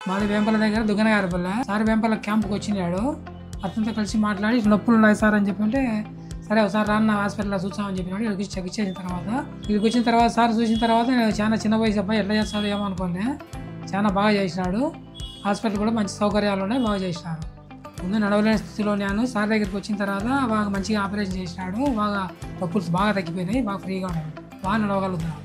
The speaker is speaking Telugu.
మాది వేంపల దగ్గర దుగ్గనగారిపల్లె. సార్ వేంపల క్యాంప్కి వచ్చినాడు. అతనితో కలిసి మాట్లాడి నొప్పులు ఉన్నాయి సార్ అని చెప్పంటే, సరే ఒకసారి రాన్న హాస్పిటల్లో చూసామని చెప్పినాడు. ఇక్కడికి చెక్ వచ్చిన తర్వాత సార్ చూసిన తర్వాత నేను చాలా చిన్న వయసు అబ్బాయి ఎట్లా చేస్తాడు ఏమో అనుకోండి. చాలా బాగా చేసినాడు. హాస్పిటల్ కూడా మంచి సౌకర్యాలు ఉన్నాయి, బాగా చేసినాడు. ముందు నడవలేని స్థితిలో నేను సార్ దగ్గరికి వచ్చిన తర్వాత బాగా మంచిగా ఆపరేషన్ చేసినాడు. బాగా నొప్పులు బాగా తగ్గిపోయినాయి, బాగా ఫ్రీగా ఉన్నాడు, బాగా నడవగలుగుతున్నాడు.